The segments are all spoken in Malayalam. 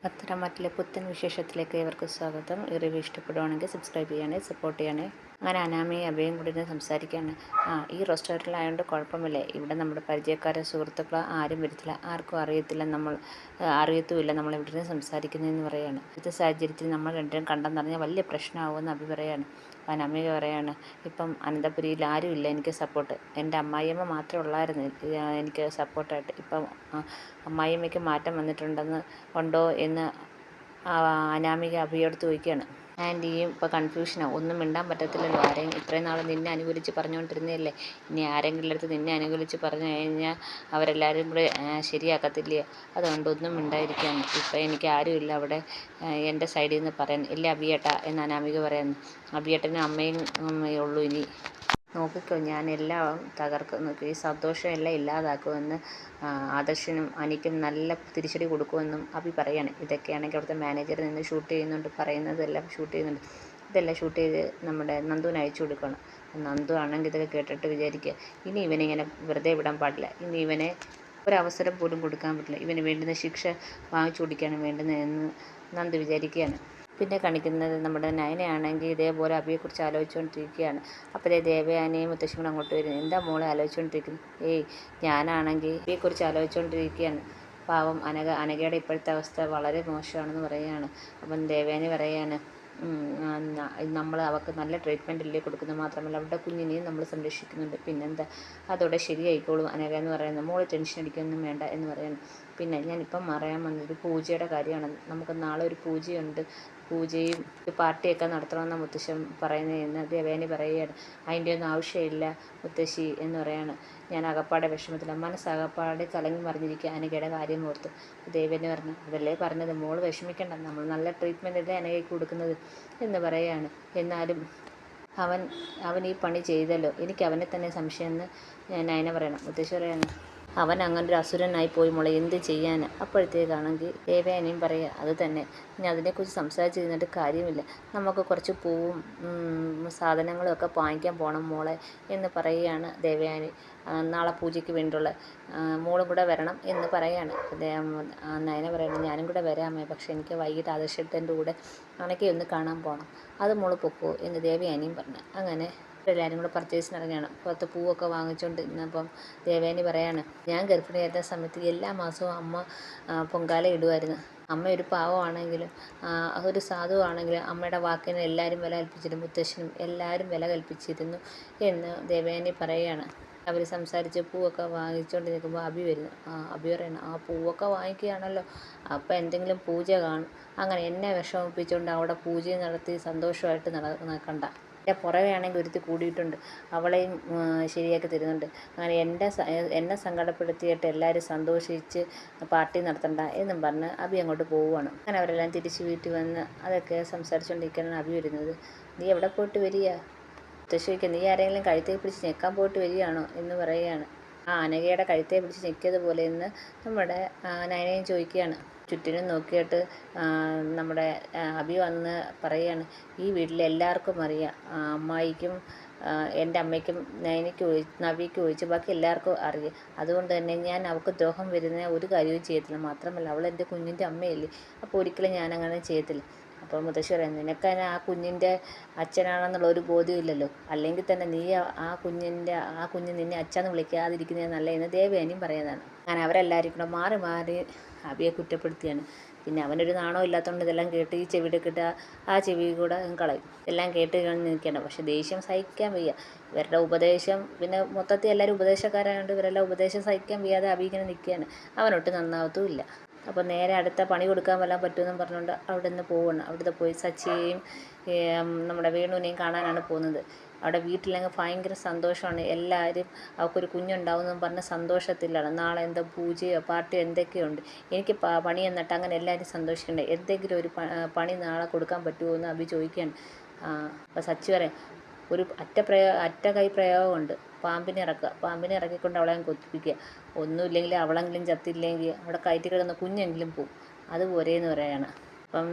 പത്തനംതിട്ടയിലെ പുത്തൻ വിശേഷത്തിലേക്ക് ഏവർക്കും സ്വാഗതം. ഈ റിവ്യൂ ഇഷ്ടപ്പെടുവാണെങ്കിൽ സബ്സ്ക്രൈബ് ചെയ്യണേ, സപ്പോർട്ട് ചെയ്യണേ. അങ്ങനെ അനാമയും അഭയും കൂടി ഇരുന്ന് സംസാരിക്കുകയാണ്. ഈ റെസ്റ്റോറൻറ്റിലായതുകൊണ്ട് കുഴപ്പമില്ലേ, ഇവിടെ നമ്മുടെ പരിചയക്കാരോ സുഹൃത്തുക്കളോ ആരും വരത്തില്ല, ആർക്കും അറിയത്തില്ല, അറിയത്തുമില്ല നമ്മൾ ഇവിടെ നിന്ന് സംസാരിക്കുന്നതെന്ന് പറയുകയാണ്. ഇന്നത്തെ സാഹചര്യത്തിൽ നമ്മൾ രണ്ടുപേരും കണ്ടെന്ന് പറഞ്ഞാൽ വലിയ പ്രശ്നമാകുമെന്ന് അഭി പറയുകയാണ്. അനാമിക പറയാണ്, ഇപ്പം അനന്തപുരിയിൽ ആരുമില്ല എനിക്ക് സപ്പോർട്ട്, എൻ്റെ അമ്മായിയമ്മ മാത്രമേ ഉള്ളായിരുന്നു എനിക്ക് സപ്പോർട്ടായിട്ട്. ഇപ്പം അമ്മായിയമ്മയ്ക്ക് മാറ്റം ഉണ്ടോ എന്ന് അനാമിക അഭിയോട് ചോദിക്കുകയാണ്. ആൻറ്റിയും ഇപ്പോൾ കൺഫ്യൂഷനാണ്, ഒന്നും മിണ്ടാൻ പറ്റത്തില്ലല്ലോ. ഇത്രയും നാൾ നിന്നെ അനുകൂലിച്ച് പറഞ്ഞുകൊണ്ടിരുന്നതല്ലേ, ഇനി ആരെങ്കിലും അടുത്ത് നിന്നെ അനുകൂലിച്ച് പറഞ്ഞു കഴിഞ്ഞാൽ അവരെല്ലാവരും കൂടെ ശരിയാക്കത്തില്ലേ, അതുകൊണ്ട് ഒന്നും മിണ്ടായിരിക്കുകയാണ്. ഇപ്പം എനിക്ക് ആരുമില്ല അവിടെ എൻ്റെ സൈഡിൽ നിന്ന് പറയാൻ, ഇല്ലേ അഭിയേട്ടാ എന്ന് അനാമിക പറയുന്നു. അഭിയേട്ടനും അമ്മയും ഉള്ളൂ, ഇനി നോക്കിക്കോ, ഞാൻ എല്ലാം തകർക്കും, ഈ സന്തോഷം എല്ലാം ഇല്ലാതാക്കുമെന്ന് ആദർശനും അനിക്കും നല്ല തിരിച്ചടി കൊടുക്കുമെന്നും അഭി പറയാണ്. ഇതൊക്കെയാണെങ്കിൽ അവിടുത്തെ മാനേജർ നിന്ന് ഷൂട്ട് ചെയ്യുന്നുണ്ട്, പറയുന്നതെല്ലാം ഷൂട്ട് ചെയ്യുന്നുണ്ട്. ഇതെല്ലാം ഷൂട്ട് ചെയ്ത് നമ്മുടെ നന്ദുവിന് അയച്ചു കൊടുക്കണം. നന്ദു ആണെങ്കിൽ ഇതൊക്കെ കേട്ടിട്ട് വിചാരിക്കുക, ഇനി ഇവനിങ്ങനെ വെറുതെ വിടാൻ പാടില്ല, ഇനി ഇവനെ ഒരവസരം പോലും കൊടുക്കാൻ പറ്റില്ല, ഇവന് വേണ്ടുന്ന ശിക്ഷ വാങ്ങിച്ചു കൊടുക്കുകയാണ് വേണ്ടുന്നതെന്ന് നന്ദു വിചാരിക്കുകയാണ്. പിന്നെ കാണിക്കുന്നത് നമ്മുടെ നയനയാണെങ്കിൽ ഇതേപോലെ അഭിയെക്കുറിച്ച് ആലോചിച്ചുകൊണ്ടിരിക്കുകയാണ്. അപ്പോഴേ ദേവയാനിയും മുത്തശ്ശിയും കൂടെ അങ്ങോട്ട് വരുന്നു. എന്താ മോളെ ആലോചിച്ചുകൊണ്ടിരിക്കുന്നു? ഞാനാണെങ്കിൽ അഭിയെക്കുറിച്ച് ആലോചിച്ചുകൊണ്ടിരിക്കുകയാണ്. പാവം അനഘയുടെ ഇപ്പോഴത്തെ അവസ്ഥ വളരെ മോശമാണെന്ന് പറയുകയാണ്. അപ്പം ദേവയാനി പറയുകയാണ്, നമ്മൾ അവൾക്ക് നല്ല ട്രീറ്റ്മെൻ്റ് അല്ലേ കൊടുക്കുന്നത്, മാത്രമല്ല അവരുടെ കുഞ്ഞിനെയും നമ്മൾ സംരക്ഷിക്കുന്നുണ്ട്, പിന്നെന്താ അതോടെ ശരിയായിക്കോളും അനഘ എന്ന് പറയുന്നത്. മോൾ ടെൻഷൻ അടിക്കൊന്നും വേണ്ട എന്ന് പറയുന്നു. പിന്നെ ഞാനിപ്പം പറയാൻ വന്നത് പൂജയുടെ കാര്യമാണ്. നമുക്ക് നാളെ ഒരു പൂജയും പാർട്ടിയൊക്കെ നടത്തണമെന്ന മുത്തശ്ശൻ പറയുന്നതെന്ന് ദേവയാനി പറയുകയാണ്. അതിൻ്റെ ഒന്നും ആവശ്യമില്ല മുത്തശ്ശി എന്ന് പറയാണ്. ഞാൻ അകപ്പാടെ വിഷമത്തില്ല, മനസ്സകപ്പാടെ കലങ്ങി മറിഞ്ഞിരിക്കുക അനഘയുടെ കാര്യം ഓർത്ത്. ദേവയാനി പറഞ്ഞു, അതല്ലേ പറഞ്ഞത്, മോൾ വിഷമിക്കേണ്ട, നമ്മൾ നല്ല ട്രീറ്റ്മെൻ്റ് അല്ലേ അനഘയ്ക്ക് കൊടുക്കുന്നത് എന്ന് പറയുകയാണ്. എന്നാലും അവൻ ഈ പണി ചെയ്തല്ലോ, എനിക്ക് അവനെ തന്നെ സംശയമെന്ന് നയന പറയണം. മുത്തശ്ശി പറയാണ്, അവൻ അങ്ങനെ ഒരു അസുരനായി പോയി മോളെ, എന്ത് ചെയ്യാൻ. അപ്പോഴത്തേക്കാണെങ്കിൽ ദേവയാനിയും പറയുക, അത് തന്നെ, ഇനി അതിനെക്കുറിച്ച് സംസാരിച്ച് ഇരുന്നിട്ട് കാര്യമില്ല, നമുക്ക് കുറച്ച് പൂവും സാധനങ്ങളും ഒക്കെ വാങ്ങിക്കാൻ പോകണം മോളെ എന്ന് പറയുകയാണ് ദേവയാനി. നാളെ പൂജയ്ക്ക് വേണ്ടിയുള്ള മോളും കൂടെ വരണം എന്ന് പറയുകയാണ്. നയന പറയണം, ഞാനും കൂടെ വരാമേ, പക്ഷേ എനിക്ക് വൈകിട്ട് ആദർശത്തിൻ്റെ കൂടെ അണയ്ക്കൊന്ന് കാണാൻ പോകണം, അത് മോള് പൊക്കോ എന്ന് ദേവയാനിയും പറഞ്ഞു. അങ്ങനെ എല്ലാവരും കൂടെ പർച്ചേസിന് ഇറങ്ങിയാണ്. പുറത്ത് പൂവൊക്കെ വാങ്ങിച്ചുകൊണ്ട് ഇന്നപ്പം ദേവയാനി പറയാണ്, ഞാൻ ഗർഭിണിയായിരുന്ന സമയത്ത് എല്ലാ മാസവും അമ്മ പൊങ്കാല ഇടുമായിരുന്നു. അമ്മ ഒരു പാവമാണെങ്കിലും ഒരു സാധുവാണെങ്കിലും അമ്മയുടെ വാക്കിന് എല്ലാവരും വില കൽപ്പിച്ചിരുന്നു, മുത്തശ്ശനും എല്ലാവരും വില കൽപ്പിച്ചിരുന്നു എന്ന് ദേവയാനി പറയുകയാണ്. അവർ സംസാരിച്ച് പൂവൊക്കെ വാങ്ങിച്ചുകൊണ്ട് നിൽക്കുമ്പോൾ അഭി വരുന്നു. അഭി പറയണം, ആ പൂവൊക്കെ വാങ്ങിക്കുകയാണല്ലോ, അപ്പോൾ എന്തെങ്കിലും പൂജ കാണും, അങ്ങനെ എന്നെ വിഷമിപ്പിച്ചുകൊണ്ട് അവിടെ പൂജയും നടത്തി സന്തോഷമായിട്ട് നടക്കണ്ട. എൻ്റെ പുറകെ ആണെങ്കിൽ ഒരുത്തി കൂടിയിട്ടുണ്ട്, അവളെയും ശരിയാക്കി തരുന്നുണ്ട്, അങ്ങനെ എന്നെ സങ്കടപ്പെടുത്തിയിട്ട് എല്ലാവരും സന്തോഷിച്ച് പാർട്ടി നടത്തണ്ട എന്നും പറഞ്ഞ് അഭി അങ്ങോട്ട് പോവുകയാണ്. അങ്ങനെ അവരെല്ലാം തിരിച്ച് വീട്ടിൽ വന്ന് അതൊക്കെ സംസാരിച്ചുകൊണ്ടിരിക്കുകയാണ് അഭി വരുന്നത്. നീ എവിടെ പോയിട്ട് വരിക? മുത്തശ്ശിക്ക്, നീ ആരെങ്കിലും കഴുത്തെ പിടിച്ച് ഞെക്കാൻ പോയിട്ട് വരികയാണോ എന്ന് പറയുകയാണ്. അനഘയുടെ കഴുത്തെ പിടിച്ച് ഞെക്കിയതുപോലെ എന്ന് നമ്മുടെ നയനയും ചോദിക്കുകയാണ്. ചുറ്റിനും നോക്കിയിട്ട് നമ്മുടെ അഭി വന്ന് പറയുകയാണ്, ഈ വീട്ടിൽ എല്ലാവർക്കും അറിയാം, അമ്മായിക്കും എൻ്റെ അമ്മയ്ക്കും നവിക്ക് ഒഴിച്ച് ബാക്കി എല്ലാവർക്കും അറിയാം, അതുകൊണ്ട് തന്നെ ഞാൻ അവൾക്ക് ദ്രോഹം വരുന്ന ഒരു കാര്യവും ചെയ്യത്തില്ല, മാത്രമല്ല അവൾ എൻ്റെ കുഞ്ഞിൻ്റെ അമ്മയല്ലേ, അപ്പോൾ ഒരിക്കലും ഞാനങ്ങനെ ചെയ്യത്തില്ല. അപ്പോൾ മുത്തശ്ശി പറയുന്നത്, നിനക്കതിന് ആ കുഞ്ഞിൻ്റെ അച്ഛനാണെന്നുള്ള ഒരു ബോധ്യമില്ലല്ലോ, അല്ലെങ്കിൽ തന്നെ നീ ആ കുഞ്ഞ് നിന്നെ അച്ഛന്ന് വിളിക്കാതിരിക്കുന്നത് നല്ലതെന്ന് ദേവയാനിയും പറയുന്നതാണ്. അങ്ങനെ അവരെല്ലാവരും കൂടെ മാറി മാറി അഭിയെ കുറ്റപ്പെടുത്തിയാണ്. പിന്നെ അവനൊരു നാണോ ഇല്ലാത്തതുകൊണ്ട് ഇതെല്ലാം കേട്ട് ഈ ചെവിയുടെ കിട്ടുക ആ ചെവി കൂടെ കളയും, എല്ലാം കേട്ട് നിൽക്കണം. പക്ഷെ ദേഷ്യം സഹിക്കാൻ വയ്യ, ഇവരുടെ ഉപദേശം, പിന്നെ മൊത്തത്തിൽ എല്ലാവരും ഉപദേശക്കാരായതുകൊണ്ട് ഇവരെല്ലാം ഉപദേശം സഹിക്കാൻ വയ്യാതെ അഭി ഇങ്ങനെ നിൽക്കുകയാണ്. അവനൊട്ട് നന്നാവത്തുമില്ല. അപ്പോൾ നേരെ അടുത്ത പണി കൊടുക്കാൻ വല്ലാൻ പറ്റുമെന്നും പറഞ്ഞുകൊണ്ട് അവിടെ നിന്ന് പോവുകയാണ്. അവിടുത്തെ പോയി സച്ചിയെയും നമ്മുടെ വേണുവിനെയും കാണാനാണ് പോകുന്നത്. അവിടെ വീട്ടിലങ്ങ് ഭയങ്കര സന്തോഷമാണ്, എല്ലാവരും അവൾക്കൊരു കുഞ്ഞുണ്ടാവുമെന്നും പറഞ്ഞ് സന്തോഷത്തിലാണ്. നാളെ എന്തോ പൂജയോ പാർട്ടിയോ എന്തൊക്കെയുണ്ട്, എനിക്ക് പണി എന്നിട്ട് അങ്ങനെ എല്ലാവരും സന്തോഷിക്കണ്ടേ, എന്തെങ്കിലും ഒരു പണി നാളെ കൊടുക്കാൻ പറ്റുമോ എന്ന് അഭി ചോദിക്കുകയാണ്. അപ്പോൾ സച്ചി പറയാം, ഒരു അറ്റ കൈ പ്രയോഗമുണ്ട്, പാമ്പിനെ ഇറക്കിക്കൊണ്ട് അവളെ കൊത്തിപ്പിക്കുക, ഒന്നുമില്ലെങ്കിൽ അവളെങ്കിലും ചത്തില്ലെങ്കിൽ അവിടെ കയറ്റി കിടന്ന കുഞ്ഞെങ്കിലും പോവും, അതുപോലെ എന്ന് പറയുകയാണ്. അപ്പം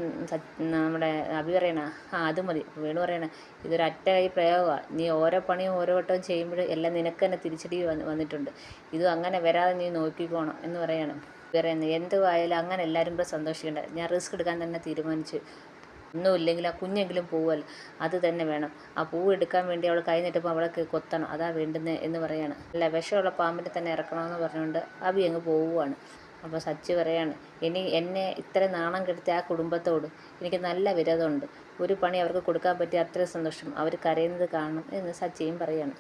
നമ്മുടെ അഭി പറയണ, അത് മതി. വേണു പറയണ, ഇതൊരു അറ്റ കൈ പ്രയോഗമാണ്, നീ ഓരോ പണിയും ഓരോ വട്ടവും ചെയ്യുമ്പോൾ എല്ലാം നിനക്ക് തന്നെ തിരിച്ചടി വന്നിട്ടുണ്ട്, ഇതും അങ്ങനെ വരാതെ നീ നോക്കിക്കോണം എന്ന് പറയണം. പറയുന്നത് എന്തുവായാലും അങ്ങനെ എല്ലാവരും കൂടെ സന്തോഷിക്കേണ്ട. ഞാൻ റിസ്ക് എടുക്കാൻ തന്നെ തീരുമാനിച്ചു. ഒന്നുമില്ലെങ്കിൽ ആ കുഞ്ഞെങ്കിലും പോവുമല്ലോ, അത് തന്നെ വേണം. ആ പൂവ് എടുക്കാൻ വേണ്ടി അവൾ കൈ നീട്ടുമ്പോൾ അവൾക്ക് കൊത്തണം, അതാ വേണ്ടുന്നത് എന്ന് പറയാണ്. അല്ല, വിഷമുള്ള പാമ്പിനെ തന്നെ ഇറക്കണമെന്ന് പറഞ്ഞുകൊണ്ട് അബി അങ്ങ് പോവുകയാണ്. അപ്പോൾ സച്ചി പറയാണ്, ഇനി എന്നെ ഇത്ര നാണം കെടുത്തിയ ആ കുടുംബത്തോട് എനിക്ക് നല്ല വിരോധമുണ്ട്. ഒരു പണി അവർക്ക് കൊടുക്കാൻ പറ്റിയ അത്രയും സന്തോഷം, അവർ കരയുന്നത് കാണണം എന്ന് സച്ചിയും പറയാണ്.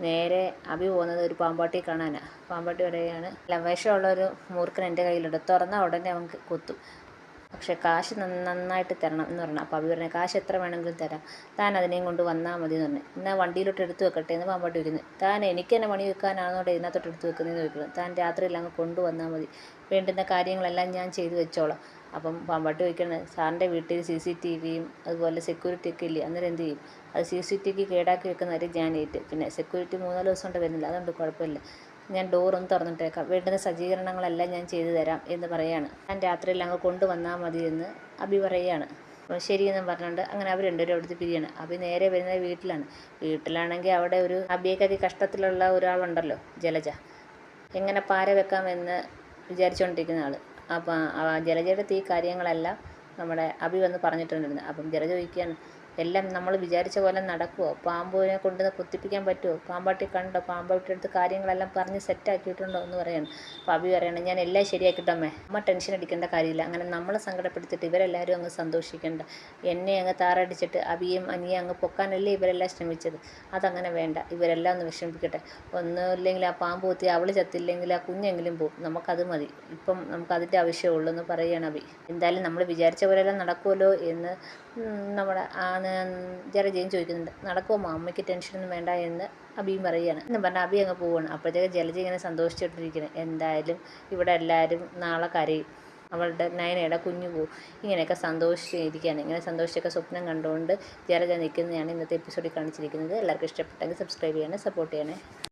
നേരെ അബി പോകുന്നത് ഒരു പാമ്പാട്ടി കാണാനാണ്. പാമ്പാട്ടി പറയുകയാണ്, അല്ല, വിഷമുള്ള ഒരു മൂർഖൻ എൻ്റെ കയ്യിലുണ്ട്, തുറന്നാൽ ഉടനെ അവൻ കൊത്തും, പക്ഷേ കാശ് നന്നായിട്ട് തരണം എന്ന് പറഞ്ഞു. അപ്പോൾ അബി പറഞ്ഞു, കാശ് എത്ര വേണമെങ്കിലും തരാം, താൻ അതിനെയും കൊണ്ട് വന്നാൽ മതി എന്ന് പറഞ്ഞു. എന്നാൽ വണ്ടിയിലോട്ട് എടുത്തു വെക്കട്ടെ എന്ന് പാമ്പാട്ടി വയ്ക്കുന്നത്. താൻ എനിക്ക് തന്നെ പണി വെക്കാനാണെന്നോടെ ഇതിനകത്തോട്ട് എടുത്തു വെക്കുന്നതെന്ന് ചോദിക്കുന്നത്. താൻ രാത്രിയിൽ അങ്ങ് കൊണ്ടുവന്നാൽ മതി, വേണ്ടുന്ന കാര്യങ്ങളെല്ലാം ഞാൻ ചെയ്തു വെച്ചോളാം. അപ്പം പാമ്പാട്ടി ചോദിക്കുന്നത്, സാറിൻ്റെ വീട്ടിൽ CCTVയും അതുപോലെ സെക്യൂരിറ്റി ഒക്കെ ഇല്ലേ, അന്നേരം എന്ത് ചെയ്യും? അത് CCTV കേടാക്കി വെക്കുന്നവരെ ഞാൻ ഏറ്റ്, പിന്നെ സെക്യൂരിറ്റി 3-4 ദിവസം കൊണ്ട് വരുന്നില്ല, അതുകൊണ്ട് കുഴപ്പമില്ല, ഞാൻ ഡോറൊന്ന് തുറന്നിട്ടേക്കാം, വേണ്ടുന്ന സജ്ജീകരണങ്ങളെല്ലാം ഞാൻ ചെയ്തു തരാം എന്ന് പറയാണ്. ഞാൻ രാത്രിയിൽ അങ്ങ് കൊണ്ടുവന്നാൽ മതി എന്ന് അബി പറയുകയാണ്. അപ്പോൾ ശരിയെന്നും പറഞ്ഞുകൊണ്ട് അങ്ങനെ അവർ രണ്ടുപേരും അവിടുത്തെ പിരിയാണ്. അബി നേരെ വരുന്നത് വീട്ടിലാണ്. വീട്ടിലാണെങ്കിൽ അവിടെ ഒരു അബിയേക്കാക്കി കഷ്ടത്തിലുള്ള ഒരാളുണ്ടല്ലോ, ജലജ, എങ്ങനെ പാര വെക്കാമെന്ന് വിചാരിച്ചുകൊണ്ടിരിക്കുന്ന ആൾ. അപ്പം ജലജയുടെ ഈ കാര്യങ്ങളെല്ലാം നമ്മുടെ അബി വന്ന് പറഞ്ഞിട്ടുണ്ടായിരുന്നു. അപ്പം ജലജ ചോദിക്കുകയാണ്, എല്ലാം നമ്മൾ വിചാരിച്ച പോലെ നടക്കുമോ? പാമ്പിനെ കൊണ്ടുവന്ന് കുത്തിപ്പിക്കാൻ പറ്റുമോ? പാമ്പാട്ടി കണ്ടോ? പാമ്പാട്ടിയുടെ അടുത്ത് കാര്യങ്ങളെല്ലാം പറഞ്ഞ് സെറ്റാക്കിയിട്ടുണ്ടോ എന്ന് പറയാണ്. അപ്പോൾ അബി പറയണം, ഞാൻ എല്ലാം ശരിയാക്കിയിട്ടമ്മേ, അമ്മ ടെൻഷൻ അടിക്കേണ്ട കാര്യമില്ല, അങ്ങനെ നമ്മളെ സങ്കടപ്പെടുത്തിയിട്ട് ഇവരെല്ലാവരും അങ്ങ് സന്തോഷിക്കേണ്ട. എന്നെ അങ്ങ് താറടിച്ചിട്ട് അബിയും അനിയെ അങ്ങ് പൊക്കാനല്ലേ ഇവരെല്ലാം ശ്രമിച്ചത്, അതങ്ങനെ വേണ്ട, ഇവരെല്ലാം ഒന്ന് വിഷമിപ്പിക്കട്ടെ. ഒന്നുമില്ലെങ്കിൽ ആ പാമ്പ് കുത്തി അവൾ ചത്തില്ലെങ്കിൽ ആ കുഞ്ഞെങ്കിലും പോകും, നമുക്കത് മതി, ഇപ്പം നമുക്കതിൻ്റെ ആവശ്യമുള്ളൂ എന്ന് പറയുകയാണ് അബി. എന്തായാലും നമ്മൾ വിചാരിച്ച പോലെല്ലാം നടക്കുമല്ലോ എന്ന് നമ്മുടെ ജലജയും ചോദിക്കുന്നുണ്ട്. നടക്കുമോ അമ്മയ്ക്ക് ടെൻഷനൊന്നും വേണ്ട എന്ന് അബിയും പറയുകയാണ്. എന്ന് പറഞ്ഞാൽ അബി അങ്ങ് പോവുകയാണ്. അപ്പോഴത്തേക്ക് ജലജ ഇങ്ങനെ സന്തോഷിച്ചിട്ടിരിക്കുന്നത്, എന്തായാലും ഇവിടെ എല്ലാവരും നാളെ കരയും, അവളുടെ നയനയുടെ കുഞ്ഞു പോവും, ഇങ്ങനെയൊക്കെ സന്തോഷിച്ചിരിക്കുകയാണ്. ഇങ്ങനെ സന്തോഷിച്ചൊക്കെ സ്വപ്നം കണ്ടുകൊണ്ട് ജലജ നിൽക്കുന്നതാണ് ഇന്നത്തെ എപ്പിസോഡിൽ കാണിച്ചിരിക്കുന്നത്. എല്ലാവർക്കും ഇഷ്ടപ്പെട്ടെങ്കിൽ സബ്സ്ക്രൈബ് ചെയ്യണേ, സപ്പോർട്ട് ചെയ്യണേ.